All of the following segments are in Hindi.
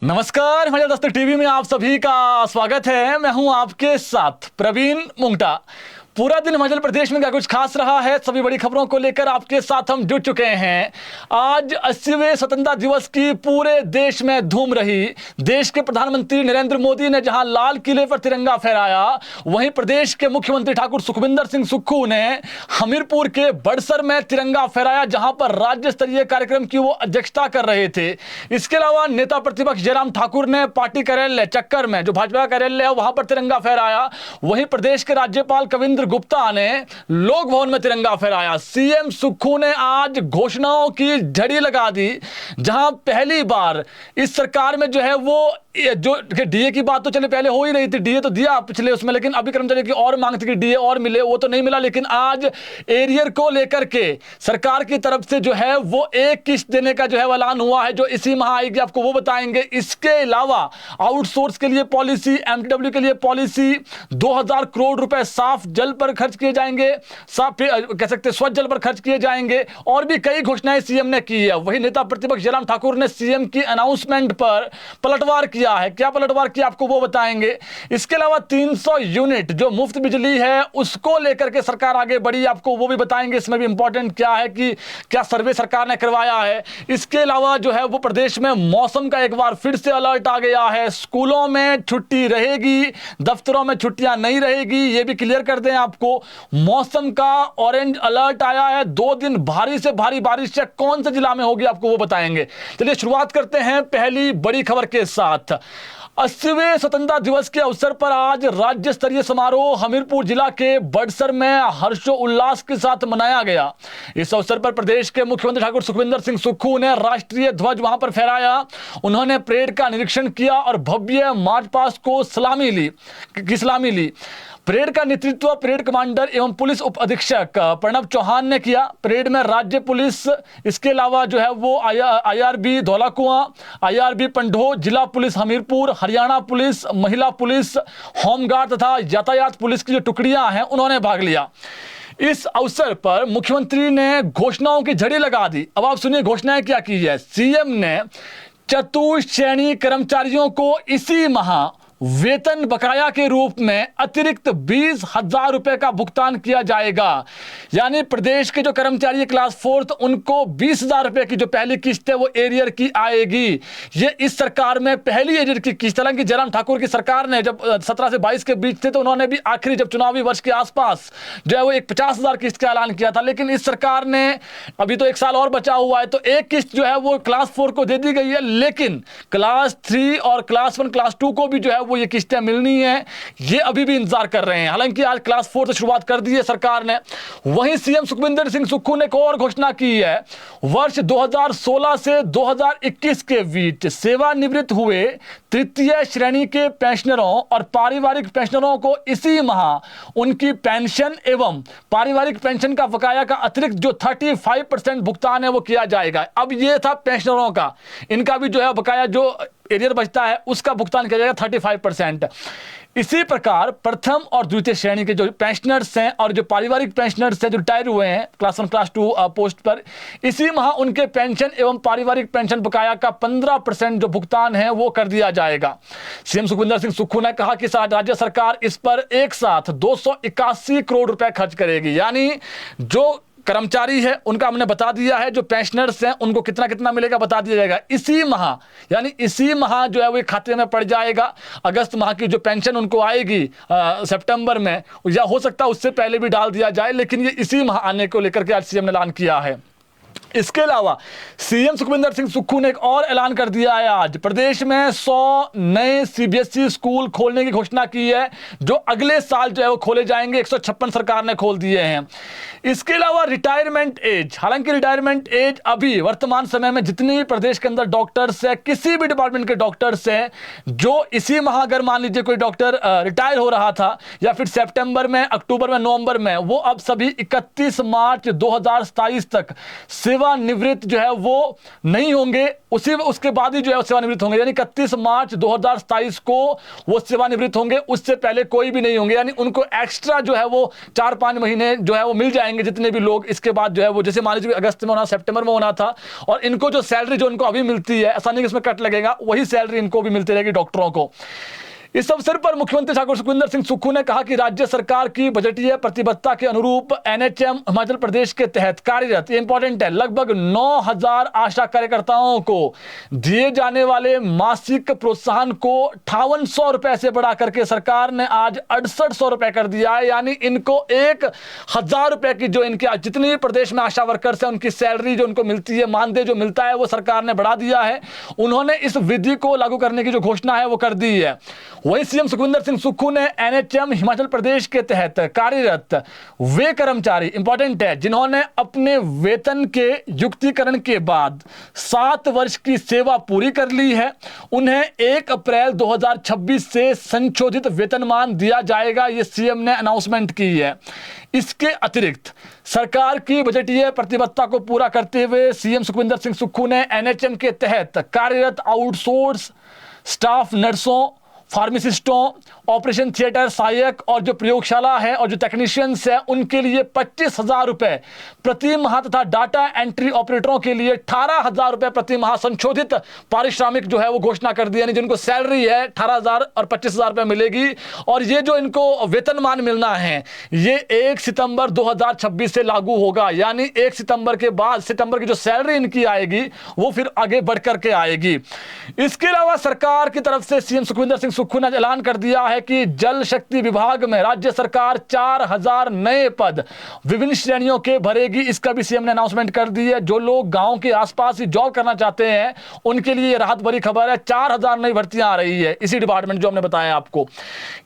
नमस्कार, हिमाचल दस्तक टीवी में आप सभी का स्वागत है। मैं हूं आपके साथ प्रवीण मुंगटा। पूरा दिन हिमाचल प्रदेश में क्या कुछ खास रहा है, सभी बड़ी खबरों को लेकर आपके साथ हम जुट चुके हैं। आज 80वें स्वतंत्रता दिवस की पूरे देश में धूम रही। देश के प्रधानमंत्री नरेंद्र मोदी ने जहां लाल किले पर तिरंगा फहराया, वहीं प्रदेश के मुख्यमंत्री ठाकुर सुखविंदर सिंह सुक्खू ने हमीरपुर के बड़सर में तिरंगा फहराया, जहां पर राज्य स्तरीय कार्यक्रम की वो अध्यक्षता कर रहे थे। इसके अलावा नेता प्रतिपक्ष जयराम ठाकुर ने पार्टी कार्यालय चक्कर में, जो भाजपा कार्यालय है, वहां पर तिरंगा फहराया। वहीं प्रदेश के राज्यपाल कविंद्र गुप्ता ने लोक भवन में तिरंगा फहराया। सीएम सुक्खू ने आज घोषणाओं की झड़ी लगा दी, जहां पहली बार इस सरकार में जो है वो जो डीए की बात तो चले पहले हो ही रही थी, डीए तो दिया पिछले उसमें, लेकिन अभी कर्मचारी की और मांग थी कि डीए और मिले, वो तो नहीं मिला। लेकिन आज एरियर को लेकर के सरकार की तरफ से जो है वो एक किस्त देने का जो है ऐलान हुआ है, जो इसी माह आएगी, आपको वो बताएंगे। इसके अलावा आउटसोर्स के लिए पॉलिसी, एमटीडब्ल्यू के लिए पॉलिसी, 2000 करोड़ रुपए साफ जल पर खर्च किए जाएंगे, साफ कह सकते स्वच्छ जल पर खर्च किए जाएंगे, और भी कई घोषणाएं सीएम ने की है। वही नेता प्रतिपक्ष जयराम ठाकुर ने सीएम की अनाउंसमेंट पर पलटवार किया है। क्या पलटवार किया, आपको वो बताएंगे। इसके अलावा 300 यूनिट जो मुफ्त बिजली है उसको लेकर के सरकार आगे बढ़ी, आपको वो भी बताएंगे। इसमें भी इंपॉर्टेंट क्या है कि क्या सर्वे सरकार ने करवाया है। इसके अलावा जो है वो प्रदेश में मौसम का एक बार फिर से अलर्ट आ गया है। स्कूलों में छुट्टी रहेगी, दफ्तरों में छुट्टियां नहीं रहेगी, ये भी क्लियर कर दें आपको। मौसम का ऑरेंज अलर्ट आया है, 2 दिन भारी से भारी बारिश है, कौन से जिला में होगी आपको वो बताएंगे। चलिए शुरुआत करते हैं पहली बड़ी खबर के साथ। 80वें स्वतंत्रता दिवस के अवसर पर आज राज्य स्तरीय समारोह हमीरपुर जिला के बड़सर में हर्षोल्लास के साथ मनाया गया। इस अवसर पर प्रदेश के मुख्यमंत्री ठाकुर सुखविंदर सिंह सुक्खू ने राष्ट्रीय ध्वज वहां पर फहराया। उन्होंने परेड का निरीक्षण किया और भव्य मार्च पास्ट को सलामी ली। परेड का नेतृत्व परेड कमांडर एवं पुलिस उप अधीक्षक प्रणव चौहान ने किया। परेड में राज्य पुलिस, इसके अलावा जो है वो आईआरबी धौलाकुआं, आईआरबी पंढो, जिला पुलिस हमीरपुर, हरियाणा पुलिस, महिला पुलिस, होमगार्ड तथा यातायात पुलिस की जो टुकड़ियां हैं उन्होंने भाग लिया। इस अवसर पर मुख्यमंत्री ने घोषणाओं की झड़ी लगा दी। अब आप सुनिए घोषणाएं क्या की है। सीएम ने चतुर्थ श्रेणी कर्मचारियों को इसी माह वेतन बकाया के रूप में अतिरिक्त 20,000 रुपए का भुगतान किया जाएगा। यानी प्रदेश के जो कर्मचारी क्लास 4 उनको 20,000 रुपए की जो पहली किस्त है वो एरियर की आएगी। ये इस सरकार में पहली एरियर की किस्त। हालांकि जयराम ठाकुर की सरकार ने जब 17 से 22 के बीच थे तो उन्होंने भी आखिरी जब चुनावी वर्ष के आसपास जो है वो एक 50,000 किस्त का ऐलान किया था। लेकिन इस सरकार ने, अभी तो 1 साल और बचा हुआ है, तो एक किस्त जो है वो क्लास 4 को दे दी गई है, लेकिन क्लास 3 और क्लास 1 क्लास 2 को भी जो है वो ये किस्तें मिलनी है, ये अभी भी इंतजार कर रहे हैं। हालांकि आज क्लास 4 से शुरुआत कर दी है सरकार ने। वहीं सीएम सुखविंदर सिंह सुक्खू ने एक और घोषणा की है। वर्ष 2016 से 2021 के बीच सेवानिवृत्त हुए तृतीय श्रेणी के पेंशनरों और पारिवारिक पेंशनरों को इसी माह उनकी पेंशन एवं पारिवारिक पेंशन का बकाया का अतिरिक्त जो 35% भुगतान है वो किया जाएगा। अब ये था पेंशनरों का, इनका भी जो है बकाया जो एरियर बचता है उसका भुगतान किया जाएगा 35%। इसी प्रकार प्रथम और द्वितीय श्रेणी के जो पेंशनर्स हैं और जो पारिवारिक पेंशनर्स हैं जो रिटायर हुए हैं क्लास 1 क्लास 2 पोस्ट पर, इसी माह उनके पेंशन एवं पारिवारिक पेंशन बकाया का 15% जो भुगतान है वो कर दिया जाएगा। सीएम सुखविंदर सिंह सुक्खू ने कहा कि राज्य सरकार इस पर एक साथ 281 करोड़ रुपए खर्च करेगी। यानी जो कर्मचारी है उनका हमने बता दिया है, जो पेंशनर्स हैं उनको कितना कितना मिलेगा बता दिया जाएगा। इसी माह, यानी इसी माह जो है वो खाते में पड़ जाएगा। अगस्त माह की जो पेंशन उनको आएगी सितंबर में, या हो सकता है उससे पहले भी डाल दिया जाए, लेकिन ये इसी माह आने को लेकर के आज सीएम ने ऐलान किया है। इसके अलावा सीएम सुखविंदर सिंह सुक्खू ने एक और ऐलान कर दिया है। आज प्रदेश में 100 नए सीबीएसई स्कूल खोलने की घोषणा की है, जो अगले साल जो है वो खोले जाएंगे। 156 सरकार ने खोल दिए हैं। इसके अलावा रिटायरमेंट एज, हालांकि रिटायरमेंट एज अभी वर्तमान समय में जितने भी प्रदेश के अंदर डॉक्टर्स है, किसी भी डिपार्टमेंट के डॉक्टर्स हैं, जो इसी माह अगर मान लीजिए कोई डॉक्टर रिटायर हो रहा था या फिर सितंबर में, अक्टूबर में, नवंबर में, वो अब सभी 31 मार्च 2027 तक सेवानिवृत्त जो है वो नहीं होंगे, उसके बाद ही जो है सेवानिवृत्त होंगे, यानी 31 मार्च 2027 को वो सेवानिवृत्त होंगे, उससे पहले कोई भी नहीं होंगे। यानी उनको एक्स्ट्रा जो है वो 4-5 महीने जो है वो मिल जाएंगे जितने भी लोग इसके बाद जो है वो, जैसे मान लीजिए अगस्त में होना, सितंबर में होना था, और इनको जो सैलरी जो इनको अभी मिलती है, ऐसा नहीं कि इसमें कट लगेगा, वही सैलरी इनको भी मिलती रहेगी डॉक्टरों को। इस अवसर पर मुख्यमंत्री ठाकुर सुखविंदर सिंह सुक्खू ने कहा कि राज्य सरकार की बजटीय प्रतिबद्धता के अनुरूप एनएचएम हिमाचल प्रदेश के तहत कार्यरत, ये इंपॉर्टेंट है, लगभग 9,000 आशा कार्यकर्ताओं को दिए जाने वाले मासिक प्रोत्साहन को 5800 रुपए से बढ़ा करके सरकार ने आज 6800 रुपए कर दिया है। यानी इनको 1,000 रुपए की जो इनके जितनी भी प्रदेश में आशा वर्कर्स है उनकी सैलरी जो उनको मिलती है, मानदेय जो मिलता है, वो सरकार ने बढ़ा दिया है। उन्होंने इस विधि को लागू करने की जो घोषणा है वो कर दी है। वहीं सीएम सुखविंदर सिंह सुक्खू ने एनएचएम हिमाचल प्रदेश के तहत कार्यरत वे कर्मचारी, इंपॉर्टेंट है, जिन्होंने अपने वेतन के युक्तिकरण के बाद 7 वर्ष की सेवा पूरी कर ली है, उन्हें 1 अप्रैल 2026 से संशोधित वेतनमान दिया जाएगा, ये सीएम ने अनाउंसमेंट की है। इसके अतिरिक्त सरकार की बजटीय प्रतिबद्धता को पूरा करते हुए सीएम सुखविंदर सिंह सुक्खू ने एनएचएम के तहत कार्यरत आउटसोर्स स्टाफ नर्सों, फार्मासिस्टों, ऑपरेशन थिएटर सहायक और जो प्रयोगशाला है और जो टेक्नीशियंस है उनके लिए 25,000 रुपए प्रति माह तथा डाटा एंट्री ऑपरेटरों के लिए 18,000 रुपए प्रति माह संशोधित पारिश्रमिक जो है वो घोषणा कर दी। यानी जिनको सैलरी है 18,000 और 25,000 रुपए मिलेगी, और ये जो इनको वेतनमान मिलना है ये 1 सितंबर 2026 से लागू होगा। यानी 1 सितंबर के बाद सितंबर की जो सैलरी इनकी आएगी वो फिर आगे बढ़ करके आएगी। इसके अलावा सरकार की तरफ से सीएम सुखविंदर सिंह सुक्खू ने ऐलान कर दिया है कि जल शक्ति विभाग में राज्य सरकार 4,000 नए पद विभिन्न श्रेणियों के भरेगी। इसका भी सीएम ने अनाउंसमेंट कर दी है। जो लोग गांव के आसपास ही जॉब करना चाहते हैं उनके लिए राहत भरी खबर है, 4,000 नई भर्तियां आ रही है इसी डिपार्टमेंट जो हमने बताया आपको।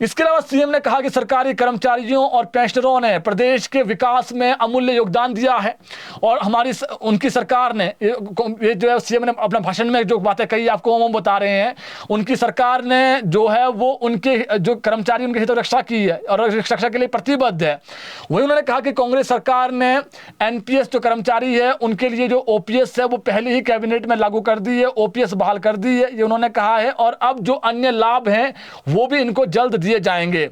इसके अलावा सीएम ने कहा कि सरकारी कर्मचारियों और पेंशनरों ने प्रदेश के विकास में अमूल्य योगदान दिया है, और उनकी सरकार ने ये जो है सीएम ने अपने भाषण में जो बातें कही आपको हम बता रहे हैं, उनकी सरकार ने जो है वो उनके जो कर्मचारी उनके हितों रक्षा की है और रक्षा के लिए प्रतिबद्ध है। वही उन्होंने कहा कि कांग्रेस सरकार ने एनपीएस जो कर्मचारी है उनके लिए जो ओपीएस है वो पहले ही कैबिनेट में लागू कर दी है, ओपीएस बहाल कर दी है, ये उन्होंने कहा है, और अब जो अन्य लाभ हैं वो भी इनको जल्द दिए जाएंगे।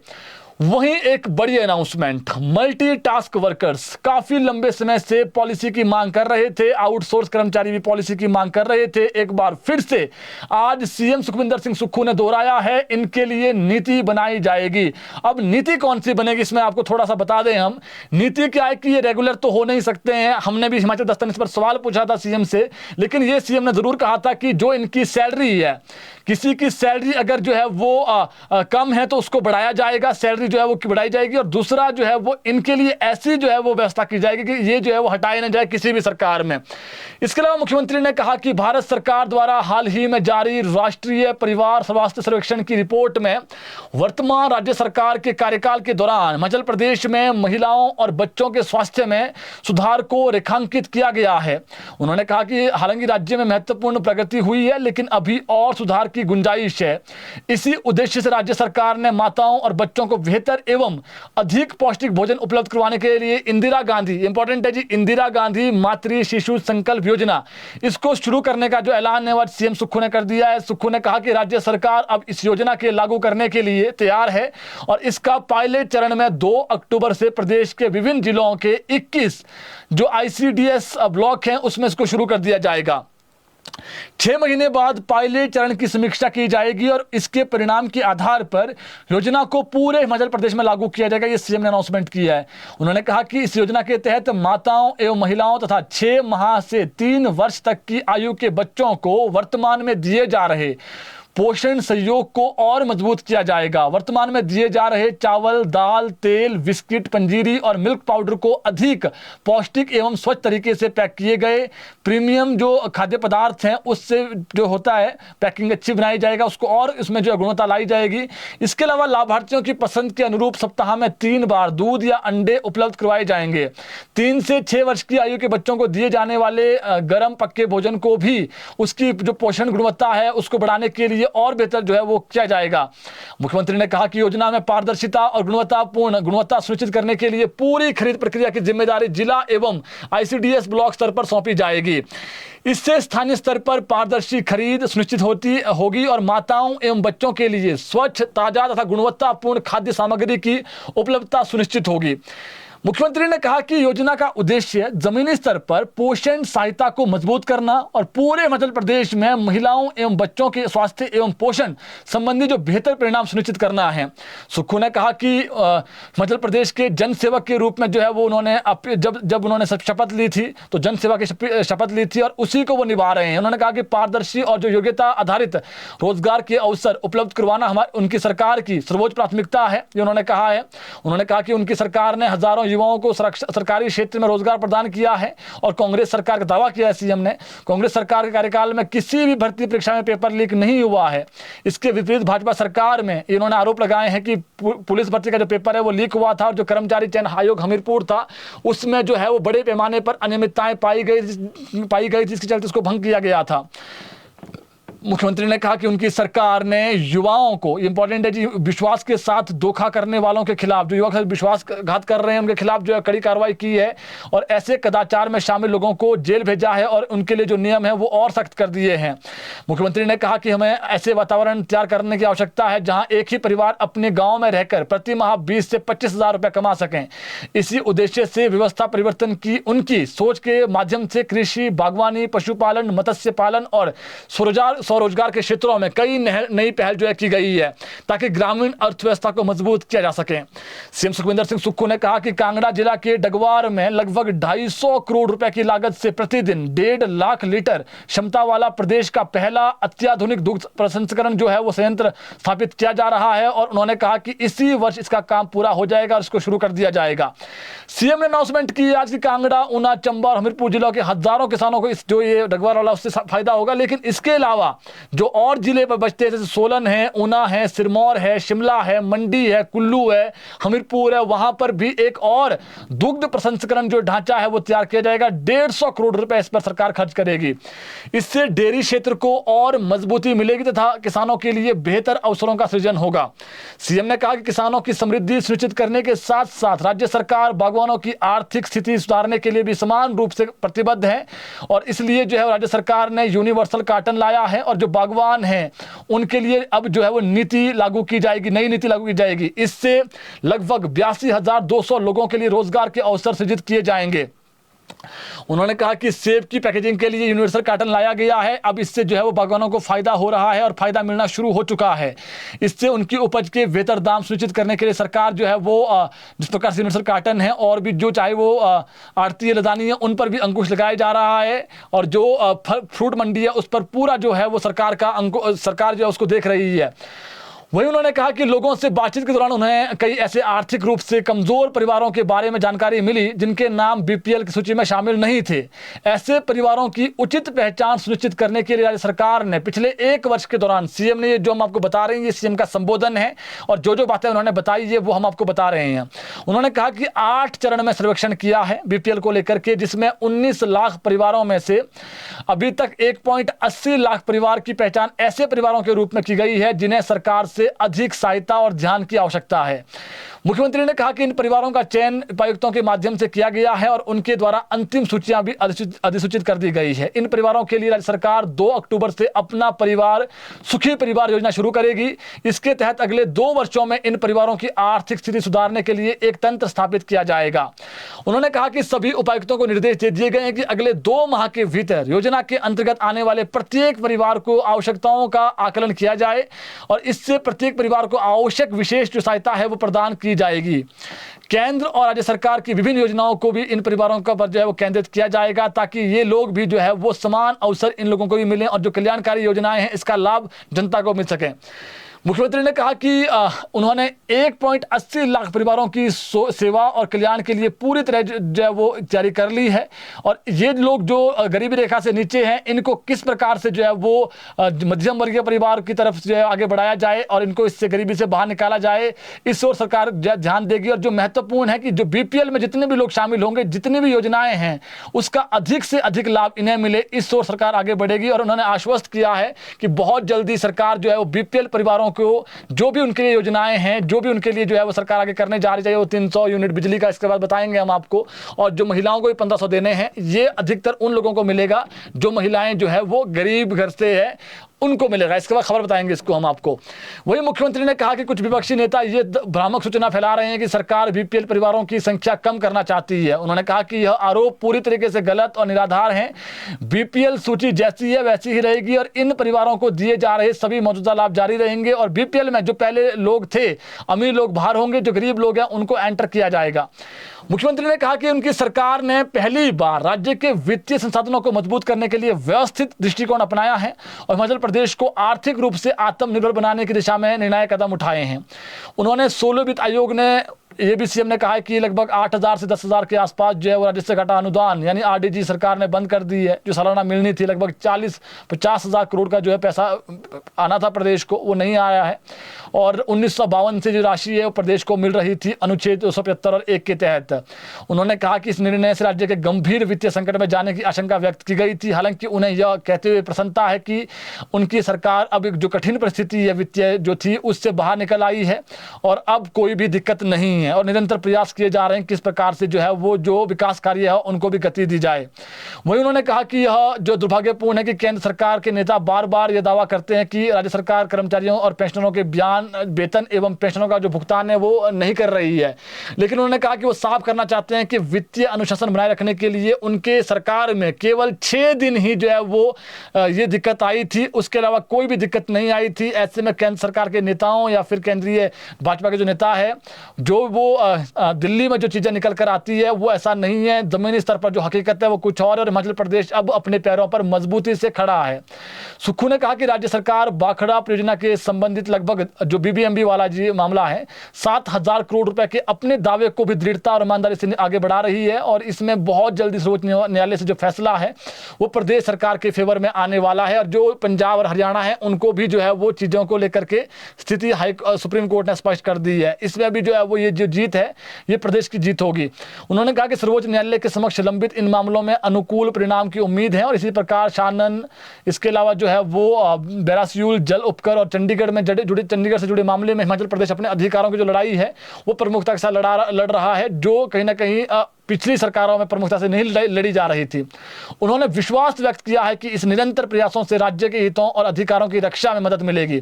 वहीं एक बड़ी अनाउंसमेंट, मल्टी टास्क वर्कर्स काफी लंबे समय से पॉलिसी की मांग कर रहे थे, आउटसोर्स कर्मचारी भी पॉलिसी की मांग कर रहे थे। एक बार फिर से आज सीएम सुखविंदर सिंह सुक्खू ने दोहराया है, इनके लिए नीति बनाई जाएगी। अब नीति कौन सी बनेगी इसमें आपको थोड़ा सा बता दें हम। नीति क्या है कि ये रेगुलर तो हो नहीं सकते हैं, हमने भी हिमाचल दस्तक इस पर सवाल पूछा था सीएम से, लेकिन ये सीएम ने जरूर कहा था कि जो इनकी सैलरी है, किसी की सैलरी अगर जो है वो कम है तो उसको बढ़ाया जाएगा, सैलरी जो है वो बढ़ाई जाएगी, और दूसरा जो है वो इनके लिए ऐसी जो है वो व्यवस्था की जाएगी कि ये जो है वो हटाया न जाए किसी भी सरकार में। इसके अलावा मुख्यमंत्री ने कहा कि भारत सरकार द्वारा हाल ही में जारी राष्ट्रीय परिवार स्वास्थ्य सर्वेक्षण की रिपोर्ट में वर्तमान राज्य सरकार के कार्यकाल के दौरान हिमाचल प्रदेश में महिलाओं और बच्चों के स्वास्थ्य में सुधार को रेखांकित किया गया है। उन्होंने कहा कि हालांकि राज्य में महत्वपूर्ण प्रगति हुई है लेकिन अभी और सुधार की गुंजाइश है। इसी उद्देश्य से राज्य सरकार ने माताओं और बच्चों को बेहतर एवं अधिक पौष्टिक भोजन उपलब्ध करवाने के लिए इंदिरा गांधी, इंपॉर्टेंट है जी, इंदिरा गांधी मातृ शिशु संकल्प योजना, इसको शुरू करने का जो ऐलान है वह सीएम सुक्खू ने कर दिया है। सुक्खू ने कहा कि राज्य सरकार अब इस योजना के लागू करने के लिए तैयार है और इसका पायलट चरण में 2 अक्टूबर से प्रदेश के विभिन्न जिलों के 21 जो आईसीडीएस ब्लॉक हैं उसमें इसको शुरू कर दिया जाएगा। 6 महीने बाद पायलट चरण की समीक्षा की जाएगी और इसके परिणाम के आधार पर योजना को पूरे हिमाचल प्रदेश में लागू किया जाएगा, ये सीएम ने अनाउंसमेंट किया है। उन्होंने कहा कि इस योजना के तहत माताओं एवं महिलाओं तथा 6 माह से 3 वर्ष तक की आयु के बच्चों को वर्तमान में दिए जा रहे पोषण सहयोग को और मजबूत किया जाएगा। वर्तमान में दिए जा रहे चावल, दाल, तेल, बिस्किट, पंजीरी और मिल्क पाउडर को अधिक पौष्टिक एवं स्वच्छ तरीके से पैक किए गए प्रीमियम जो खाद्य पदार्थ हैं उससे जो होता है पैकिंग अच्छी बनाई जाएगा, उसको और इसमें जो गुणवत्ता लाई जाएगी। इसके अलावा लाभार्थियों की पसंद के अनुरूप सप्ताह में 3 बार दूध या अंडे उपलब्ध करवाए जाएंगे। 3 से 6 वर्ष की आयु के बच्चों को दिए जाने वाले गर्म पक्के भोजन को भी उसकी जो पोषण गुणवत्ता है उसको बढ़ाने के लिए और बेहतर जो है वो किया जाएगा। मुख्यमंत्री ने कहा कि योजना में पारदर्शिता और गुणवत्ता सुनिश्चित करने के लिए पूरी खरीद प्रक्रिया की जिम्मेदारी जिला एवं आईसीडीएस ब्लॉक स्तर पर सौंपी जाएगी। इससे स्थानीय स्तर पर पारदर्शी खरीद सुनिश्चित होगी और माताओं एवं बच्चों के लिए स्वच्छ, ताजा तथा गुणवत्तापूर्ण खाद्य सामग्री की उपलब्धता सुनिश्चित होगी। मुख्यमंत्री ने कहा कि योजना का उद्देश्य जमीनी स्तर पर पोषण सहायता को मजबूत करना और पूरे मध्य प्रदेश में महिलाओं एवं बच्चों के स्वास्थ्य एवं पोषण संबंधी जो बेहतर परिणाम सुनिश्चित करना है। सुक्खू ने कहा कि मध्य प्रदेश के जन सेवक के रूप में जो है वो उन्होंने जब उन्होंने शपथ ली थी तो जन सेवा की शपथ ली थी और उसी को वो निभा रहे हैं। उन्होंने कहा कि पारदर्शी और जो योग्यता आधारित रोजगार के अवसर उपलब्ध करवाना उनकी सरकार की सर्वोच्च प्राथमिकता है, ये उन्होंने कहा है। उन्होंने कहा कि उनकी सरकार ने हजारों युवाओं को सरकारी क्षेत्र में रोजगार प्रदान किया है और कांग्रेस सरकार का दावा किया है सीएम ने, कांग्रेस सरकार के कार्यकाल में किसी भी भर्ती परीक्षा में पेपर लीक नहीं हुआ है। इसके विपरीत भाजपा सरकार में इन्होंने आरोप लगाए हैं कि पुलिस भर्ती का जो पेपर है वो लीक हुआ था और जो कर्मचारी चयन आयोग हमीरपुर था उसमें जो है वो बड़े पैमाने पर अनियमितताएं पाई गई जिसके चलते उसको भंग किया गया था। मुख्यमंत्री ने कहा कि उनकी सरकार ने युवाओं को, इंपॉर्टेंट है जी, विश्वास के साथ धोखा करने वालों के खिलाफ, जो युवा विश्वासघात कर रहे हैं उनके खिलाफ जो है कड़ी कार्रवाई की है और ऐसे कदाचार में शामिल लोगों को जेल भेजा है और उनके लिए जो नियम है वो और सख्त कर दिए हैं। मुख्यमंत्री ने कहा कि हमें ऐसे वातावरण तैयार करने की आवश्यकता है जहां एक ही परिवार अपने गाँव में रहकर प्रति माह 20 से 25 हजार रुपये कमा सकें। इसी उद्देश्य से व्यवस्था परिवर्तन की उनकी सोच के माध्यम से कृषि, बागवानी, पशुपालन, मत्स्य पालन और स्वरोजगार के क्षेत्रों में कई नई पहल जो है की गई है ताकि ग्रामीण अर्थव्यवस्था को मजबूत किया जा सके। सीएम सुखविंदर सिंह सुक्खू ने कहा कि कांगड़ा जिला के डगवार में लगभग 250 करोड़ रुपए की लागत से प्रतिदिन 1.5 लाख लीटर क्षमता वाला प्रदेश का पहला अत्याधुनिक दुग्ध प्रसंस्करण जो है वो संयंत्र स्थापित किया जा रहा है और उन्होंने कहा कि इसी वर्ष इसका काम पूरा हो जाएगा और इसको शुरू कर दिया जाएगा। सीएम ने अनाउंसमेंट की आज की कांगड़ा, ऊना, चंबा और हमीरपुर जिलों के हजारों किसानों को इस जो ये डगवार वाला उससे फायदा होगा। लेकिन इसके अलावा जो और जिले पर बचते हैं जैसे सोलन है, ऊना है, सिरमौर है, शिमला है, मंडी है, कुल्लू है, हमीरपुर है, वहां पर भी एक और दुग्ध प्रसंस्करण जो ढांचा है वो तैयार किया जाएगा। 150 करोड़ रुपए इस पर सरकार खर्च करेगी। इससे डेयरी क्षेत्र को और मजबूती मिलेगी तथा किसानों के लिए बेहतर अवसरों का सृजन होगा। सीएम ने कहा कि किसानों की समृद्धि सुनिश्चित करने के साथ साथ राज्य सरकार बागवानों की आर्थिक स्थिति सुधारने के लिए भी समान रूप से प्रतिबद्ध है और इसलिए जो है राज्य सरकार ने यूनिवर्सल कार्टन लाया है और जो बागवान हैं उनके लिए अब जो है वो नीति लागू की जाएगी, नई नीति लागू की जाएगी। इससे लगभग 82,200 लोगों के लिए रोजगार के अवसर सृजित किए जाएंगे। उन्होंने कहा कि सेब की पैकेजिंग के लिए यूनिवर्सल कार्टन लाया गया है। अब इससे जो है वो बागवानों को फायदा हो रहा है और फायदा मिलना शुरू हो चुका है। इससे उनकी उपज के बेहतर दाम सुनिश्चित करने के लिए सरकार जो है वो जिस प्रकार से यूनिवर्सल कार्टन है और भी जो चाहे वो आड़ती लदानी है उन पर भी अंकुश लगाया जा रहा है और जो फ्रूट मंडी है उस पर पूरा जो है वो सरकार जो है उसको देख रही है। वहीं उन्होंने कहा कि लोगों से बातचीत के दौरान उन्हें कई ऐसे आर्थिक रूप से कमजोर परिवारों के बारे में जानकारी मिली जिनके नाम बीपीएल की सूची में शामिल नहीं थे। ऐसे परिवारों की उचित पहचान सुनिश्चित करने के लिए राज्य सरकार ने पिछले 1 वर्ष के दौरान, सीएम ने ये जो हम आपको बता रहे हैं ये सीएम का संबोधन है और जो बातें उन्होंने बताई है वो हम आपको बता रहे हैं। उन्होंने कहा कि 8 चरण में सर्वेक्षण किया है बीपीएल को लेकर के, जिसमें 19 लाख परिवारों में से अभी तक 1.80 लाख परिवार की पहचान ऐसे परिवारों के रूप में की गई है जिन्हें सरकार से अधिक सहायता और ध्यान की आवश्यकता है। मुख्यमंत्री ने कहा कि इन परिवारों का चयन उपायुक्तों के माध्यम से किया गया है और उनके द्वारा अंतिम सूचियां भी अधिसूचित कर दी गई है। इन परिवारों के लिए राज्य सरकार 2 अक्टूबर से अपना परिवार सुखी परिवार योजना शुरू करेगी। इसके तहत अगले 2 वर्षों में इन परिवारों की आर्थिक स्थिति सुधारने के लिए एक तंत्र स्थापित किया जाएगा। उन्होंने कहा कि सभी उपायुक्तों को निर्देश दे दिए गए हैं कि अगले 2 माह के भीतर योजना के अंतर्गत आने वाले प्रत्येक परिवार को आवश्यकताओं का आकलन किया जाए और इससे प्रत्येक परिवार को आवश्यक विशेष जो सहायता है वो प्रदान की जाएगी। केंद्र और राज्य सरकार की विभिन्न योजनाओं को भी इन परिवारों का पर जो है वो केंद्रित किया जाएगा ताकि ये लोग भी जो है वो समान अवसर इन लोगों को भी मिलें और जो कल्याणकारी योजनाएं हैं इसका लाभ जनता को मिल सके। मुख्यमंत्री ने कहा कि उन्होंने 1.80 लाख परिवारों की सेवा और कल्याण के लिए पूरी तरह जो है वो जारी कर ली है। और ये लोग जो गरीबी रेखा से नीचे हैं, इनको किस प्रकार से जो है वो मध्यम वर्गीय परिवार की तरफ जो है आगे बढ़ाया जाए और इनको इससे गरीबी से बाहर निकाला जाए, इस ओर सरकार ध्यान देगी। और जो महत्वपूर्ण है कि जो बीपीएल में जितने भी लोग शामिल होंगे, जितनी भी योजनाएं हैं, उसका अधिक से अधिक लाभ इन्हें मिले, इस ओर सरकार आगे बढ़ेगी। और उन्होंने आश्वस्त किया है कि बहुत जल्दी सरकार जो है वो बीपीएल परिवारों को जो भी उनके लिए योजनाएं हैं, जो भी उनके लिए जो है वो सरकार आगे करने जा रही है, वो 300 यूनिट बिजली का इसके बाद बताएंगे हम आपको, और जो महिलाओं को भी 1500 देने हैं, ये अधिकतर उन लोगों को मिलेगा जो महिलाएं जो है वो गरीब घर से है, उनको मिलेगा। इसके बाद खबर बताएंगे इसको हम आपको। वही मुख्यमंत्री ने कहा कि कुछ विपक्षी नेता ये भ्रामक सूचना फैला रहे हैं कि सरकार बीपीएल परिवारों की संख्या कम करना चाहती है। उन्होंने कहा कि यह आरोप पूरी तरीके से गलत और निराधार है। बीपीएल सूची जैसी है वैसी ही रहेगी और इन परिवारों को दिए जा रहे सभी मौजूदा लाभ जारी रहेंगे। और बीपीएल में जो पहले लोग थे, अमीर लोग बाहर होंगे, जो गरीब लोग हैं उनको एंटर किया जाएगा। मुख्यमंत्री ने कहा कि उनकी सरकार ने पहली बार राज्य के वित्तीय संसाधनों को मजबूत करने के लिए व्यवस्थित दृष्टिकोण अपनाया है और हिमाचल प्रदेश को आर्थिक रूप से आत्मनिर्भर बनाने की दिशा में निर्णायक कदम उठाए हैं। उन्होंने 16 वित्त आयोग ने ये भी सीएम ने कहा है कि लगभग 8000 से 10,000 के आसपास जो है वो राज्य से घटा अनुदान यानी आरडीजी सरकार ने बंद कर दी है। जो सालाना मिलनी थी लगभग 40-50 हज़ार करोड़ का जो है पैसा आना था प्रदेश को, वो नहीं आया है। और 1952 से जो राशि है वो प्रदेश को मिल रही थी अनुच्छेद 275 और 1 के तहत। उन्होंने कहा कि इस निर्णय से राज्य के गंभीर वित्तीय संकट में जाने की आशंका व्यक्त की गई थी। हालांकि उन्हें यह कहते हुए प्रसन्नता है कि उनकी सरकार अब जो कठिन परिस्थिति है वित्तीय जो थी उससे बाहर निकल आई है और अब कोई भी दिक्कत नहीं है और निरंतर प्रयास किए जा रहे हैं किस प्रकार से जो है वो जो विकास कार्य है उनको भी गति दी जाए। वहीं उन्होंने कहा कि यह जो दुर्भाग्यपूर्ण है कि केंद्र सरकार के नेता बार बार यह दावा करते हैं कि राज्य सरकार कर्मचारियों और पेंशनरों के वेतन एवं पेंशनों का जो भुगतान है वो नहीं कर रही है। लेकिन उन्होंने कहा कि वो साफ करना चाहते हैं कि वित्तीय अनुशासन बनाए रखने के लिए उनके सरकार में केवल 6 दिन ही जो है वो ये दिक्कत आई थी, उसके अलावा कोई भी दिक्कत नहीं आई थी। ऐसे में केंद्र सरकार के नेताओं या फिर केंद्रीय भाजपा के जो नेता है जो वो दिल्ली में जो चीज़ें निकल कर आती है वो ऐसा नहीं है। जमीनी स्तर पर जो हकीकत है वो कुछ और हिमाचल प्रदेश अब अपने पैरों पर मजबूती से खड़ा है। सुक्खू ने कहा कि राज्य सरकार बाखड़ा परियोजना के संबंधित लगभग जो बीबीएमबी वाला जी मामला है 7,000 करोड़ रुपए के अपने दावे को भी दृढ़ता और ईमानदारी से आगे बढ़ा रही है और इसमें बहुत जल्दी सर्वोच्च न्यायालय से जो फैसला है वो प्रदेश सरकार के फेवर में आने वाला है। और जो पंजाब और हरियाणा है उनको भी जो है वो चीज़ों को लेकर के स्थिति सुप्रीम कोर्ट ने स्पष्ट कर दी है। इसमें भी जो है वो ये जो जीत है ये प्रदेश की जीत होगी। उन्होंने कहा कि सर्वोच्च न्यायालय के समक्ष लंबित इन मामलों में अनुकूल परिणाम की उम्मीद है और इसी प्रकार शानन इसके अलावा जो है वो बैरासियूल जल उपकर और चंडीगढ़ में चंडीगढ़ से जुड़े मामले में हिमाचल प्रदेश अपने अधिकारों की जो लड़ाई है वो प्रमुखता के साथ लड़ रहा है, जो कहीं ना कहीं पिछली सरकारों में प्रमुखता से नहीं लड़ी जा रही थी। उन्होंने विश्वास व्यक्त किया है कि इस निरंतर प्रयासों से राज्य के हितों और अधिकारों की रक्षा में मदद मिलेगी।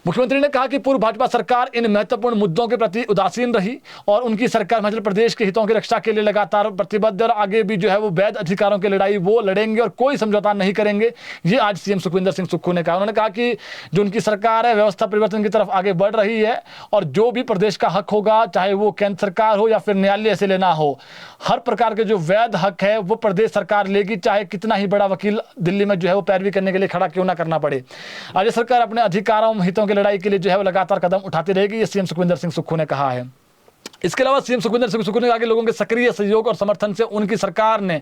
मुख्यमंत्री ने कहा कि पूर्व भाजपा सरकार इन महत्वपूर्ण मुद्दों के प्रति उदासीन रही और उनकी सरकार हिमाचल प्रदेश के हितों की रक्षा के लिए लगातार प्रतिबद्ध और आगे भी जो है वो वैध अधिकारों की लड़ाई वो लड़ेंगे और कोई समझौता नहीं करेंगे। ये आज सीएम सुखविंदर सिंह सुक्खू ने कहा। उन्होंने कहा कि जो उनकी सरकार है व्यवस्था परिवर्तन की तरफ आगे बढ़ रही है और जो भी प्रदेश का हक होगा, चाहे वो केंद्र सरकार हो या फिर न्यायालय से लेना हो, हर प्रकार के जो वैध हक है वो प्रदेश सरकार लेगी, चाहे कितना ही बड़ा वकील दिल्ली में जो है वो पैरवी करने के लिए खड़ा क्यों ना करना पड़े। राज्य सरकार अपने अधिकारों हितों की लड़ाई के लिए जो है वो लगातार कदम उठाती रहेगी, ये सीएम सुखविंदर सिंह सुक्खू ने कहा है। इसके अलावा सीएम सुखविंदर सिंह सुक्खू ने कहा कि लोगों के सक्रिय सहयोग और समर्थन से उनकी सरकार ने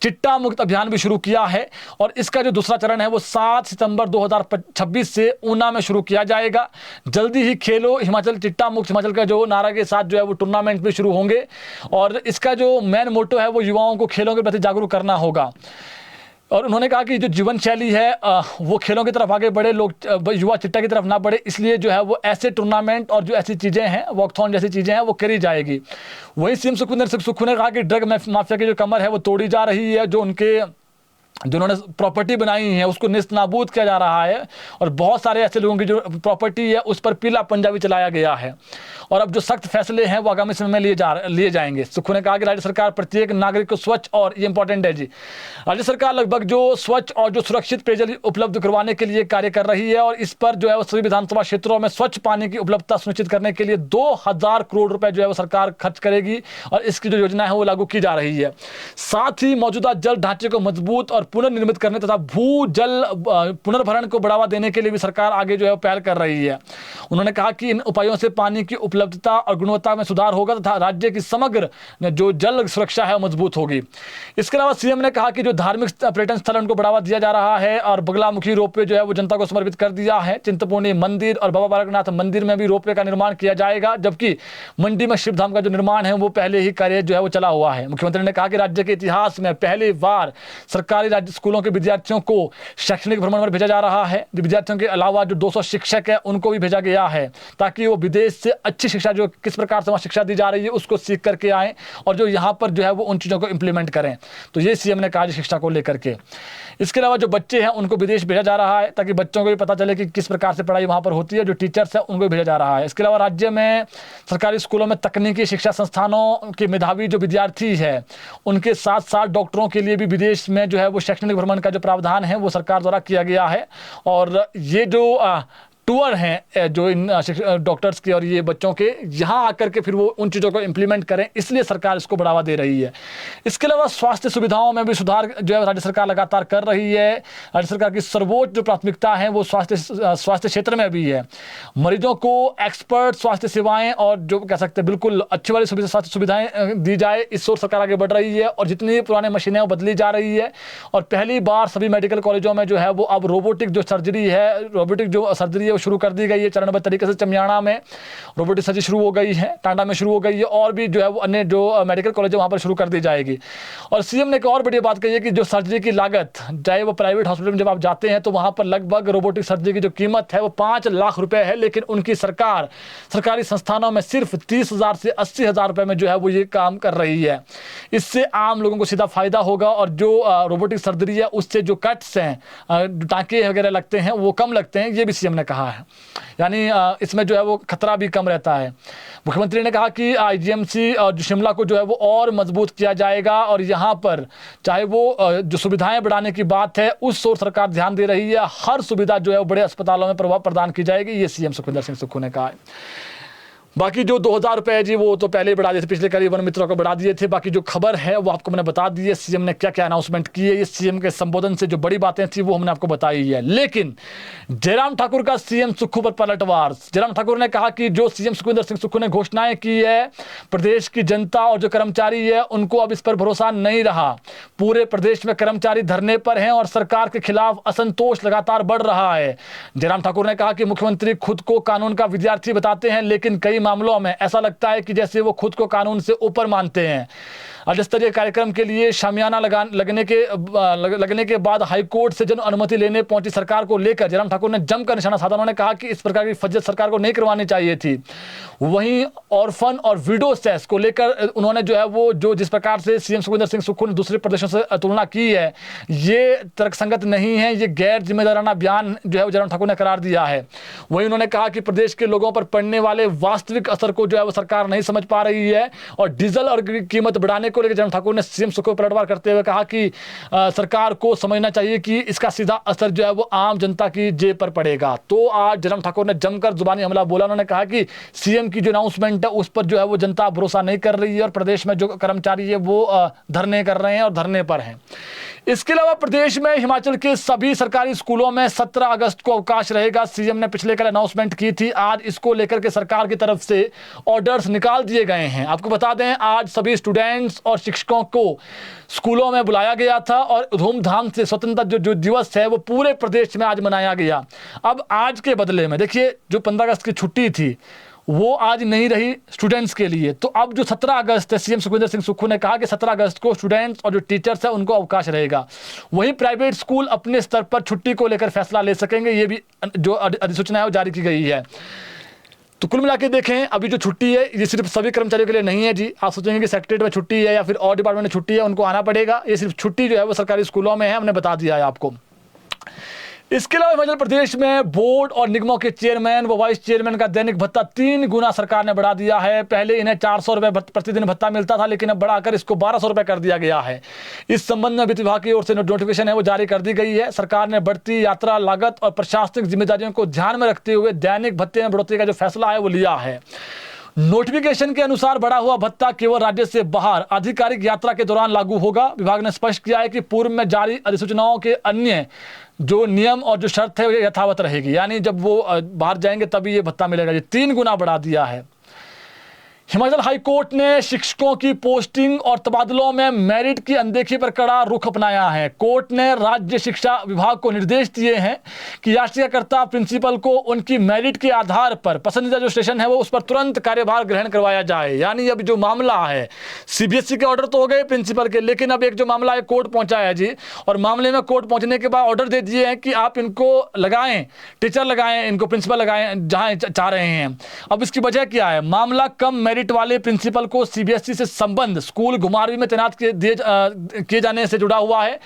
चिट्टा मुक्त अभियान भी शुरू किया है और इसका जो दूसरा चरण है वो 7 सितंबर 2026 से ऊना में शुरू किया जाएगा। जल्दी ही खेलो हिमाचल चिट्टा मुक्त हिमाचल का जो नारा के साथ जो है वो टूर्नामेंट भी शुरू होंगे और इसका जो मेन मोटो है वो युवाओं को खेलों के प्रति जागरूक करना होगा। और उन्होंने कहा कि जो जीवन शैली है वो खेलों की तरफ आगे बढ़े, लोग युवा चिट्टा की तरफ ना बढ़े, इसलिए जो है वो ऐसे टूर्नामेंट और जो ऐसी चीज़ें हैं वॉकथॉन जैसी चीज़ें हैं वो करी जाएगी। वहीं सीएम सुखविंदर सिंह सुक्खू ने कहा कि ड्रग माफिया की जो कमर है वो तोड़ी जा रही है, जो उन्होंने प्रॉपर्टी बनाई है उसको निस्त नाबूद किया जा रहा है और बहुत सारे ऐसे लोगों की जो प्रॉपर्टी है उस पर पीला पंजा भी चलाया गया है और अब जो सख्त फैसले हैं वो आगामी समय में लिए जाएंगे। सुक्खू ने कहा कि राज्य सरकार प्रत्येक नागरिक को स्वच्छ और ये इंपॉर्टेंट है जी, राज्य सरकार लगभग जो स्वच्छ और जो सुरक्षित पेयजल उपलब्ध करवाने के लिए कार्य कर रही है और इस पर जो है वो सभी विधानसभा क्षेत्रों में स्वच्छ पानी की उपलब्धता सुनिश्चित करने के लिए 2000 करोड़ रुपए जो है वो सरकार खर्च करेगी और इसकी जो योजना है वो लागू की जा रही है। साथ ही मौजूदा जल ढांचे को मजबूत और पुनर्निर्मित करने तथा भू जल पुनर्भरण को बढ़ावा देने के लिए भी सरकार आगे जो है पहल कर रही है। उन्होंने कहा कि इन उपायों से पानी की उपलब्धता और गुणवत्ता में सुधार होगा तथा राज्य की समग्र जो जल सुरक्षा है मजबूत होगी। इसके अलावा सीएम ने कहा कि जो धार्मिक पर्यटन स्थल उनको बढ़ावा दिया जा रहा है और बगलामुखी रोपवे जो है वो जनता को समर्पित कर दिया है। चिंतपूर्णी मंदिर और बाबा बालकनाथ मंदिर में भी रोपवे का निर्माण किया जाएगा, जबकि मंडी में शिवधाम का जो निर्माण है वो पहले ही कार्य जो है वो चला हुआ है। मुख्यमंत्री ने कहा कि राज्य के इतिहास में पहली बार सरकारी राज्य स्कूलों के विद्यार्थियों को शैक्षणिक भ्रमण पर भेजा जा रहा है। विद्यार्थियों के अलावा जो 200 शिक्षक है उनको भी भेजा गया है ताकि वो विदेश से अच्छी शिक्षा, जो किस प्रकार से वहाँ शिक्षा दी जा रही है उसको सीख करके आएँ और जो यहाँ पर जो है वो उन चीज़ों को इम्प्लीमेंट करें। तो ये सीएम ने कहा शिक्षा को लेकर के। इसके अलावा जो बच्चे हैं उनको विदेश भेजा जा रहा है ताकि बच्चों को भी पता चले कि किस प्रकार से पढ़ाई वहाँ पर होती है। जो टीचर्स हैं उनको भी भेजा जा रहा है। इसके अलावा राज्य में सरकारी स्कूलों में तकनीकी शिक्षा संस्थानों के मेधावी जो विद्यार्थी है उनके साथ साथ डॉक्टरों के लिए भी विदेश में जो है वो शैक्षणिक भ्रमण का जो प्रावधान है वो सरकार द्वारा किया गया है। और ये जो टूर हैं जो इन डॉक्टर्स के और ये बच्चों के यहाँ आकर के फिर वो उन चीज़ों को इम्प्लीमेंट करें, इसलिए सरकार इसको बढ़ावा दे रही है। इसके अलावा स्वास्थ्य सुविधाओं में भी सुधार जो है राज्य सरकार लगातार कर रही है। राज्य सरकार की सर्वोच्च जो प्राथमिकता है वो स्वास्थ्य क्षेत्र में भी है। मरीजों को एक्सपर्ट स्वास्थ्य सेवाएं और जो कह सकते हैं बिल्कुल अच्छी वाली स्वास्थ्य सुविधाएं दी जाए, इस ओर सरकार आगे बढ़ रही है। और जितनी पुरानी मशीनें वो बदली जा रही है और पहली बार सभी मेडिकल कॉलेजों में जो है वो अब रोबोटिक जो सर्जरी है, रोबोटिक जो सर्जरी है शुरू कर दी गई है चरणबद्ध तरीके से। चमियाना में रोबोटिक सर्जरी शुरू हो गई है, टांडा में शुरू हो गई है और भी जो है वो अन्य जो मेडिकल कॉलेज है वहाँ पर शुरू कर दी जाएगी। और सीएम ने एक और बड़ी बात कही है कि जो सर्जरी की लागत, चाहे वो प्राइवेट हॉस्पिटल में जब आप जाते हैं तो वहाँ पर लगभग रोबोटिक सर्जरी की जो कीमत है वो 5 लाख रुपए है, लेकिन उनकी सरकार सरकारी संस्थानों में सिर्फ 30,000 से 80,000 रुपए में जो है वो ये काम कर रही है। इससे आम लोगों को सीधा फायदा होगा और जो रोबोटिक सर्जरी है उससे जो कट्स हैं, टाँके वगैरह लगते हैं वो कम लगते हैं, ये भी सीएम ने कहा है। यानी इसमें जो है वो खतरा भी कम रहता है। मुख्यमंत्री ने कहा कि आईजीएमसी और जो शिमला को जो है वो और मजबूत किया जाएगा और यहाँ पर चाहे वो जो सुविधाएं बढ़ाने की बात है उस ओर सरकार ध्यान दे रही है। हर सुविधा जो है वो बड़े अस्पतालों में प्रदान की जाएगी, ये सीएम सुखविंदर सिंह सुक्खू ने कहा है। बाकी जो 2,000 रुपए है जी वो तो पहले ही बढ़ा दिए थे, पिछले करीब वन मित्रों को बढ़ा दिए थे। बाकी जो खबर है वो आपको मैंने बता दी है, सीएम ने क्या क्या अनाउंसमेंट की है। ये सीएम के संबोधन से जो बड़ी बातें थी वो हमने आपको बताई है। लेकिन जयराम ठाकुर का सीएम सुक्खू पर पलटवार। जयराम ठाकुर ने कहा कि जो सीएम सुखविंदर सिंह सुक्खू ने घोषणाएं की है, प्रदेश की जनता और जो कर्मचारी है उनको अब इस पर भरोसा नहीं रहा। पूरे प्रदेश में कर्मचारी धरने पर हैं और सरकार के खिलाफ असंतोष लगातार बढ़ रहा है। जयराम ठाकुर ने कहा कि मुख्यमंत्री खुद को कानून का विद्यार्थी बताते हैं, लेकिन कई मामलों में ऐसा लगता है कि जैसे वो खुद को कानून से ऊपर मानते हैं। राज्य स्तरीय कार्यक्रम के लिए शामियाना लगने के बाद हाईकोर्ट से जन अनुमति लेने पहुंची सरकार को लेकर जयराम ठाकुर ने जमकर निशाना साधा। उन्होंने कहा कि इस प्रकार की फज्जत सरकार को नहीं करवानी चाहिए थी। वहीं ऑर्फन और विडो सेस को लेकर उन्होंने जो है वो जो जिस प्रकार से सीएम सुखविंदर सिंह सुक्खू ने दूसरे प्रदेशों से तुलना की है, ये तर्कसंगत नहीं है, ये गैर जिम्मेदाराना बयान जो है जयराम ठाकुर ने करार दिया है। वहीं उन्होंने कहा कि प्रदेश के लोगों पर पड़ने वाले वास्तविक असर को जो है वो सरकार नहीं समझ पा रही है और डीजल और कीमत बढ़ाने को लेकर जयराम ठाकुर ने सीएम सुक्खू पर पलटवार करते हुए कहा कि सरकार को समझना चाहिए कि इसका सीधा असर जो है वो आम जनता की जेब पर पड़ेगा। तो आज जयराम ठाकुर ने जमकर जुबानी हमला बोला। उन्होंने कहा कि सीएम की जो अनाउंसमेंट है उस पर जो है वो जनता भरोसा नहीं कर रही है और प्रदेश में जो कर्मचारी है वो धरने कर रहे हैं और धरने पर हैं। इसके अलावा प्रदेश में हिमाचल के सभी सरकारी स्कूलों में 17 अगस्त को अवकाश रहेगा। सीएम ने पिछले कल अनाउंसमेंट की थी। आज इसको लेकर के सरकार की तरफ से ऑर्डर्स निकाल दिए गए हैं। आपको बता दें आज सभी स्टूडेंट्स और शिक्षकों को स्कूलों में बुलाया गया था और धूमधाम से स्वतंत्रता जो दिवस है वो पूरे प्रदेश में आज मनाया गया। अब आज के बदले में देखिए जो 15 अगस्त की छुट्टी थी वो आज नहीं रही स्टूडेंट्स के लिए, तो अब जो 17 अगस्त है सीएम सुखविंदर सिंह सुक्खू ने कहा कि 17 अगस्त को स्टूडेंट्स और जो टीचर्स हैं उनको अवकाश रहेगा। वहीं प्राइवेट स्कूल अपने स्तर पर छुट्टी को लेकर फैसला ले सकेंगे, ये भी जो अधिसूचना है वो जारी की गई है। तो कुल मिला के देखें अभी जो छुट्टी है ये सिर्फ सभी कर्मचारियों के लिए नहीं है जी। आप सोचेंगे कि सेक्रेटरीट में छुट्टी है या फिर और डिपार्टमेंट में छुट्टी है, उनको आना पड़ेगा। ये सिर्फ छुट्टी जो है वो सरकारी स्कूलों में है, हमने बता दिया है आपको। इसके अलावा हिमाचल प्रदेश में बोर्ड और निगमों के चेयरमैन व वाइस चेयरमैन का दैनिक भत्ता 3 गुना सरकार ने बढ़ा दिया है। पहले इन्हें 400 रुपये प्रतिदिन भत्ता मिलता था, लेकिन अब बढ़ाकर इसको 1200 रुपये कर दिया गया है। इस संबंध में वित्त विभाग की ओर से नोटिफिकेशन है वो जारी कर दी गई है। सरकार ने बढ़ती यात्रा लागत और प्रशासनिक जिम्मेदारियों को ध्यान में रखते हुए दैनिक भत्ते में बढ़ोतरी का जो फैसला है वो लिया है। नोटिफिकेशन के अनुसार बढ़ा हुआ भत्ता केवल राज्य से बाहर आधिकारिक यात्रा के दौरान लागू होगा। विभाग ने स्पष्ट किया है कि पूर्व में जारी अधिसूचनाओं के अन्य जो नियम और जो शर्त है वो यथावत रहेगी, यानी जब वो बाहर जाएंगे तभी ये भत्ता मिलेगा। ये 3 गुना बढ़ा दिया है। हिमाचल हाई कोर्ट ने शिक्षकों की पोस्टिंग और तबादलों में मेरिट की अनदेखी पर कड़ा रुख अपनाया है। कोर्ट ने राज्य शिक्षा विभाग को निर्देश दिए हैं कि याचिकाकर्ता प्रिंसिपल को उनकी मेरिट के आधार पर पसंदीदा जो स्टेशन है वो उस पर तुरंत कार्यभार ग्रहण करवाया जाए। यानी अब जो मामला है सीबीएसई के ऑर्डर तो हो गए प्रिंसिपल के, लेकिन अब एक जो मामला है कोर्ट पहुंचा है जी, और मामले में कोर्ट पहुंचने के बाद ऑर्डर दे दिए हैं कि आप इनको लगाएं, टीचर लगाएं, इनको प्रिंसिपल लगाएं जहां चाह रहे हैं। अब इसकी वजह क्या है? मामला कम मेरिट वाले प्रिंसिपल को सीबीएसई से संबंध स्कूल घुमारवीं में तैनात किए जाने से जुड़ा हुआ है।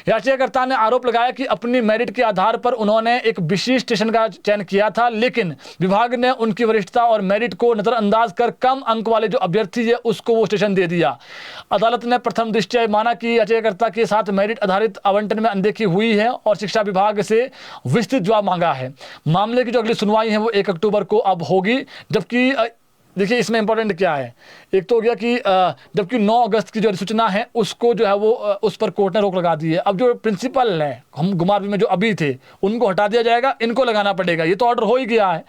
याचिकाकर्ता ने आरोप लगाया कि अपनी मेरिट के आधार पर उन्होंने एक विशेष स्टेशन का चयन किया था, लेकिन विभाग ने उनकी वरिष्ठता और मेरिट को नजरअंदाज कर कम अंक वाले जो अभ्यर्थी है उसको वो स्टेशन दे दिया। अदालत ने प्रथम दृष्टया माना कि याचिकाकर्ता के साथ मेरिट आधारित आवंटन में अनदेखी हुई है और शिक्षा विभाग से विस्तृत जवाब मांगा है। मामले की जो अगली सुनवाई है वो 1 अक्टूबर को अब होगी। जबकि देखिए इसमें इंपॉर्टेंट क्या है, एक तो हो गया कि जबकि 9 अगस्त की जो अधिसूचना है उसको जो है वो उस पर कोर्ट ने रोक लगा दी है। अब जो प्रिंसिपल है हम घुमारवीं में जो अभी थे उनको हटा दिया जाएगा, इनको लगाना पड़ेगा। ये तो ऑर्डर हो ही गया है,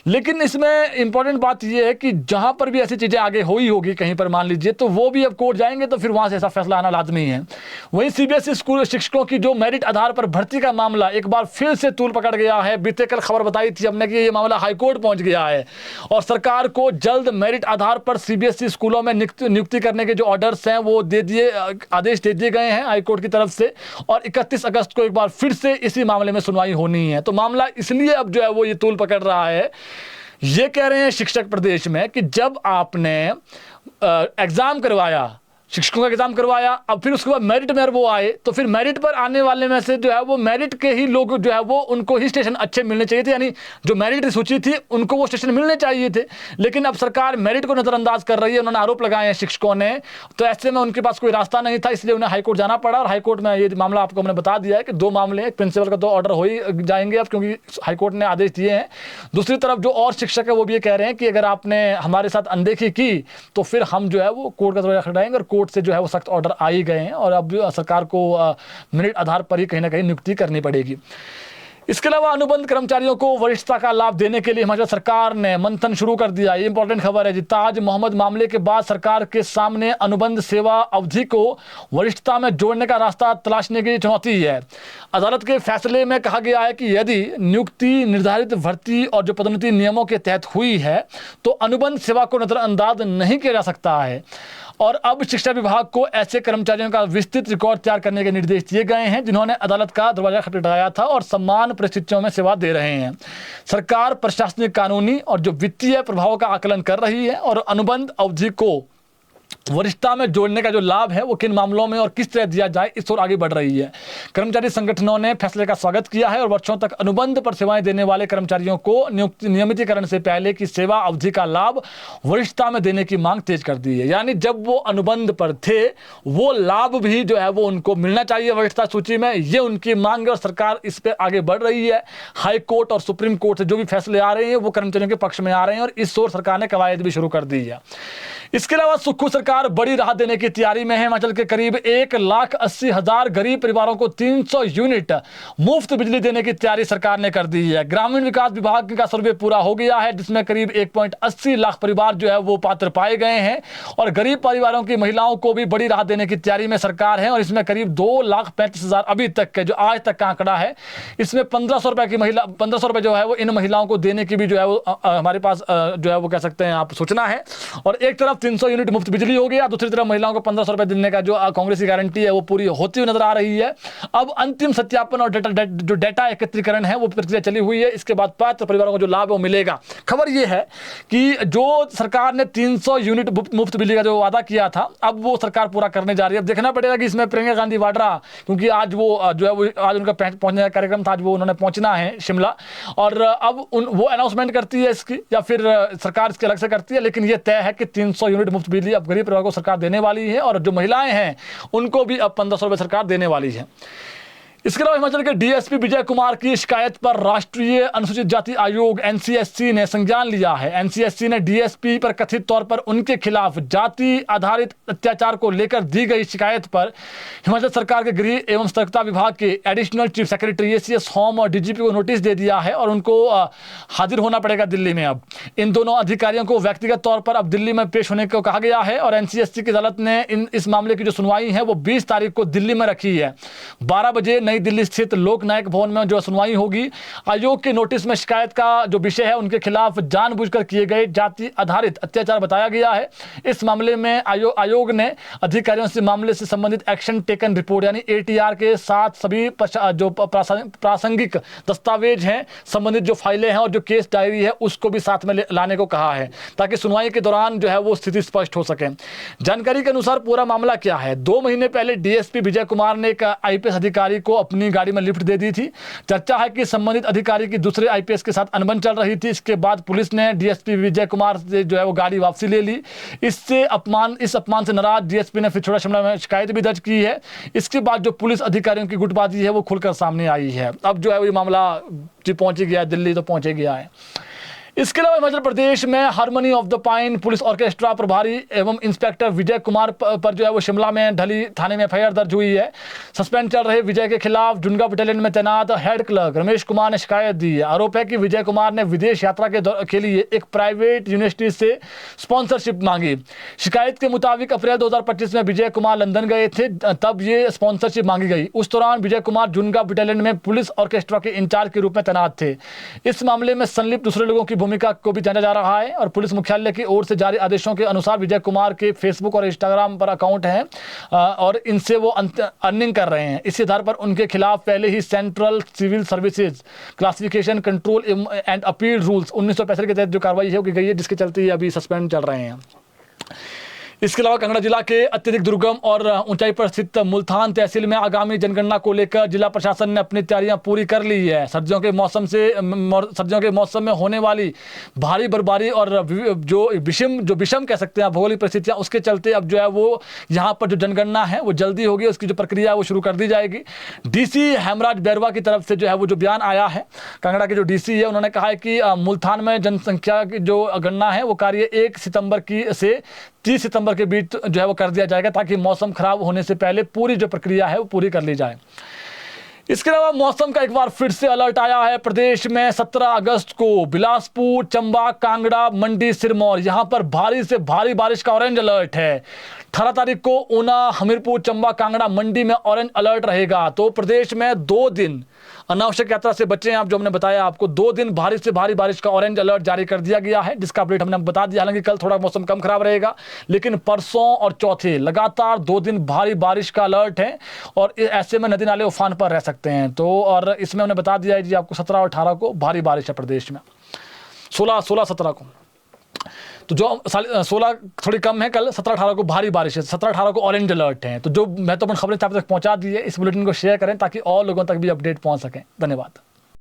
लेकिन इसमें इंपॉर्टेंट बात यह है कि जहां पर भी ऐसी चीजें आगे हुई होगी कहीं पर मान लीजिए, तो वो भी अब कोर्ट जाएंगे तो फिर वहां से ऐसा फैसला आना लाजमी है। वहीं सीबीएसई स्कूल शिक्षकों की जो मेरिट आधार पर भर्ती का मामला एक बार फिर से तूल पकड़ गया है। बीते कल खबर बताई थी हमने कि ये मामला हाईकोर्ट पहुंच गया है और सरकार को जल्द मेरिट आधार पर सीबीएसई स्कूलों में नियुक्ति करने के जो ऑर्डर्स हैं वो दे दिए, आदेश दे दिए गए हैं हाईकोर्ट की तरफ से, और 31 अगस्त को एक बार फिर से इसी मामले में सुनवाई होनी है। तो मामला इसलिए अब जो है वो ये तूल पकड़ रहा है। ये कह रहे हैं शिक्षक प्रदेश में कि जब आपने एग्जाम करवाया, शिक्षकों का एग्जाम करवाया, अब फिर उसके बाद मेरिट में वो आए, तो फिर मेरिट पर आने वाले में से जो है वो मेरिट के ही लोग जो है वो उनको ही स्टेशन अच्छे मिलने चाहिए थे, यानी जो मेरिट सूची थी उनको वो स्टेशन मिलने चाहिए थे। लेकिन अब सरकार मेरिट को नजरअंदाज कर रही है, उन्होंने आरोप लगाए हैं शिक्षकों ने, तो ऐसे में उनके पास कोई रास्ता नहीं था, इसलिए उन्हें हाईकोर्ट जाना पड़ा। और हाईकोर्ट में ये मामला आपको हमने बता दिया है कि 2 मामले हैं, प्रिंसिपल का तो ऑर्डर हो ही जाएंगे अब, क्योंकि हाईकोर्ट ने आदेश दिए हैं। दूसरी तरफ जो और शिक्षक है वो भी ये कह रहे हैं कि अगर आपने हमारे साथ अनदेखी की तो फिर हम जो है वो कोर्ट का दरवाजा खटखटाएंगे, और कोर्ट से जो है वो सख्त ऑर्डर आ ही गए हैं और अब सरकार को मेरिट आधार पर ही कहीं ना कहीं नियुक्ति करनी पड़ेगी। इसके अलावा अनुबंध कर्मचारियों को वरिष्ठता का लाभ देने के लिए हिमाचल सरकार ने मंथन शुरू कर दिया। ये इंपॉर्टेंट खबर है जी। ताज मोहम्मद मामले के बाद सरकार के सामने अनुबंध सेवा अवधि को वरिष्ठता में जोड़ने का रास्ता तलाशने की चुनौती है। अदालत के फैसले में कहा गया है कि यदि नियुक्ति निर्धारित भर्ती और जो पदोन्नति नियमों के तहत हुई है तो अनुबंध सेवा को नजरअंदाज नहीं किया जा सकता है, और अब शिक्षा विभाग को ऐसे कर्मचारियों का विस्तृत रिकॉर्ड तैयार करने के निर्देश दिए गए हैं जिन्होंने अदालत का दरवाजा खटखटाया था और समान परिस्थितियों में सेवा दे रहे हैं। सरकार प्रशासनिक, कानूनी और जो वित्तीय प्रभाव का आकलन कर रही है और अनुबंध अवधि को वरिष्ठता में जोड़ने का जो लाभ है वो किन मामलों में और किस तरह दिया जाए इस ओर आगे बढ़ रही है। कर्मचारी संगठनों ने फैसले का स्वागत किया है और वर्षों तक अनुबंध पर सेवाएं देने वाले कर्मचारियों को नियमितीकरण से पहले की सेवा अवधि का लाभ वरिष्ठता में देने की मांग तेज कर दी है। यानी जब वो अनुबंध पर थे वो लाभ भी जो है वो उनको मिलना चाहिए वरिष्ठता सूची में, ये उनकी मांग है और सरकार इस पर आगे बढ़ रही है। हाई कोर्ट और सुप्रीम कोर्ट से जो भी फैसले आ रहे हैं वो कर्मचारियों के पक्ष में आ रहे हैं और इस ओर सरकार ने कवायद भी शुरू कर दी है। इसके अलावा सुक्खू सरकार बड़ी राहत देने की तैयारी में है। हिमाचल के करीब 1,80,000 गरीब परिवारों को 300 यूनिट मुफ्त बिजली देने की तैयारी सरकार ने कर दी है। ग्रामीण विकास विभाग का सर्वे पूरा हो गया है जिसमें करीब 1.80 लाख परिवार जो है वो पात्र पाए गए हैं और गरीब परिवारों की महिलाओं को भी बड़ी राहत देने की तैयारी में सरकार है। और इसमें करीब 2,35,000 अभी तक के जो आज तक का आंकड़ा है, इसमें 1,500 रुपए की महिला 1,500 रुपए जो है वो इन महिलाओं को देने की भी जो है वो हमारे पास जो है वो कह सकते हैं आप सूचना है। और एक तरफ 300 यूनिट मुफ्त बिजली हो गया, दूसरी तरफ महिलाओं को 1,500 रुपए देने का जो कांग्रेस की गारंटी है वो पूरी होती हुई नजर आ रही है। अब अंतिम सत्यापन और डेटा एकत्रीकरण है वो प्रक्रिया चली हुई है, इसके बाद पात्र परिवारों को जो लाभ है वो मिलेगा। खबर ये है कि जो सरकार ने 300 यूनिट मुफ्त बिजली का जो वादा किया था अब वो सरकार पूरा करने जा रही है। अब देखना पड़ेगा कि इसमें प्रियंका गांधी वाड्रा, क्योंकि आज वो जो है वो आज उनका पहुंचने का कार्यक्रम था, आज वो उन्होंने पहुंचना है शिमला, और अब वो अनाउंसमेंट करती है इसकी या फिर सरकार इसके अलग से करती है, लेकिन ये तय है कि 300 यूनिट मुफ्त बिजली अब गरीब परिवार को सरकार देने वाली है और जो महिलाएं हैं उनको भी अब 1,500 रुपए सरकार देने वाली है। इसके अलावा हिमाचल के डीएसपी विजय कुमार की शिकायत पर राष्ट्रीय अनुसूचित जाति आयोग एनसीएससी ने संज्ञान लिया है। एनसीएससी ने डीएसपी पर कथित तौर पर उनके खिलाफ जाति आधारित अत्याचार को लेकर दी गई शिकायत पर हिमाचल सरकार के गृह एवं सतर्कता विभाग के additional chief secretary ACS home और डीजीपी को नोटिस दे दिया है और उनको हाजिर होना पड़ेगा दिल्ली में। अब इन दोनों अधिकारियों को व्यक्तिगत तौर पर अब दिल्ली में पेश होने को कहा गया है और एनसीएससी की अदालत ने इस मामले की जो सुनवाई है वो 20 तारीख को दिल्ली में रखी है। 12 बजे नई दिल्ली स्थित लोक नायक भवन में जो सुनवाई होगी। आयोग के नोटिस में शिकायत का जो विषय है उनके खिलाफ जानबूझकर किए गए जाति आधारित अत्याचार बताया गया है। इस मामले में आयोग ने अधिकारियों से मामले से संबंधित एक्शन टेकन रिपोर्ट यानी एटीआर के साथ सभी जो प्रासंगिक दस्तावेज हैं, संबंधित जो फाइलें हैं और जो केस डायरी है उसको भी साथ में लाने को कहा है ताकि सुनवाई के दौरान जो है वो स्थिति स्पष्ट हो सके। जानकारी के अनुसार पूरा मामला क्या है। 2 महीने पहले डीएसपी विजय कुमार ने एक आईपीएस अधिकारी को अपनी गाड़ी में लिफ्ट दे दी थी। चर्चा है कि संबंधित अधिकारी की दूसरे आईपीएस के साथ अनबन चल रही थी। इसके बाद पुलिस ने डीएसपी विजय कुमार से जो है वो गाड़ी वापसी ले ली। इस अपमान से नाराज डीएसपी ने फिर छोटा शिमला में शिकायत भी दर्ज की है। इसके बाद जो पुलिस अधिकारियों की गुटबाजी है वो खुलकर सामने आई है। अब जो है ये मामला पहुंच गया दिल्ली, तो पहुंचे गया है। इसके अलावा हिमाचल प्रदेश में harmony of the pine police orchestra प्रभारी एवं इंस्पेक्टर विजय कुमार पर जो है वो शिमला में ढली थाने में एफआईआर दर्ज हुई है। सस्पेंड चल रहे विजय के खिलाफ जुनगा बटालियन में तैनात हेड क्लर्क रमेश कुमार ने शिकायत दी है। आरोप है कि विजय कुमार ने विदेश यात्रा के लिए एक प्राइवेट यूनिवर्सिटी से स्पॉन्सरशिप मांगी। शिकायत के मुताबिक अप्रैल 2025 में विजय कुमार लंदन गए थे, तब ये स्पॉन्सरशिप मांगी गई। उस दौरान विजय कुमार जुनगा बटालियन में पुलिस ऑर्केस्ट्रा के इंचार्ज के रूप में तैनात थे। इस मामले में संलिप्त दूसरे लोगों की भूमिका को भी जाना जा रहा है और पुलिस मुख्यालय की ओर से जारी आदेशों के अनुसार विजय कुमार के फेसबुक और इंस्टाग्राम पर अकाउंट हैं और इनसे वो अर्निंग कर रहे हैं। इसी आधार पर उनके खिलाफ पहले ही Central Civil Services Classification Control and Appeal Rules 1965 के तहत जो कार्रवाई है वो की गई है, जिसके चलते अभी सस्पेंड चल रहे हैं। इसके अलावा कांगड़ा जिला के अत्यधिक दुर्गम और ऊंचाई पर स्थित मुल्तान तहसील में आगामी जनगणना को लेकर जिला प्रशासन ने अपनी तैयारियां पूरी कर ली है। सर्दियों के मौसम में होने वाली भारी बर्फबारी और जो विषम कह सकते हैं भौगोलिक परिस्थितियां, उसके चलते अब जो है वो यहाँ पर जो जनगणना है वो जल्दी होगी, उसकी जो प्रक्रिया है वो शुरू कर दी जाएगी। डीसी हेमराज बैरवा की तरफ से जो है वो जो बयान आया है, कांगड़ा के जो डीसी है उन्होंने कहा है कि मुल्तान में जनसंख्या की जो गणना है वो कार्य 1 सितंबर से 30 सितंबर के बीच जो है वो कर दिया जाएगा ताकि मौसम खराब होने से पहले पूरी जो प्रक्रिया है वो पूरी कर ली जाए। इसके अलावा मौसम का एक बार फिर से अलर्ट आया है। प्रदेश में 17 अगस्त को बिलासपुर, चंबा, कांगड़ा, मंडी, सिरमौर यहाँ पर भारी से भारी बारिश का ऑरेंज अलर्ट है। 18 तारीख को ऊना, हमीरपुर, चंबा, कांगड़ा, मंडी में ऑरेंज अलर्ट रहेगा। तो प्रदेश में 2 दिन अनावश्यक यात्रा से बचें आप, जो हमने बताया आपको 2 दिन भारी से भारी बारिश का ऑरेंज अलर्ट जारी कर दिया गया है, जिसका अपडेट हमने बता दिया। हालांकि कल थोड़ा मौसम कम खराब रहेगा, लेकिन परसों और चौथे लगातार 2 दिन भारी बारिश का अलर्ट है और ऐसे में नदी नाले उफान पर रह सकते हैं। तो और इसमें हमने बता दिया है जी आपको 17 और 18 को भारी बारिश है प्रदेश में, 16-17 को। तो जो 16 थोड़ी कम है, कल 17-18 को भारी बारिश है, 17-18 को ऑरेंज अलर्ट है। तो जो महत्वपूर्ण खबरें आप तक पहुंचा दी है, इस बुलेटिन को शेयर करें ताकि और लोगों तक भी अपडेट पहुंच सके। धन्यवाद।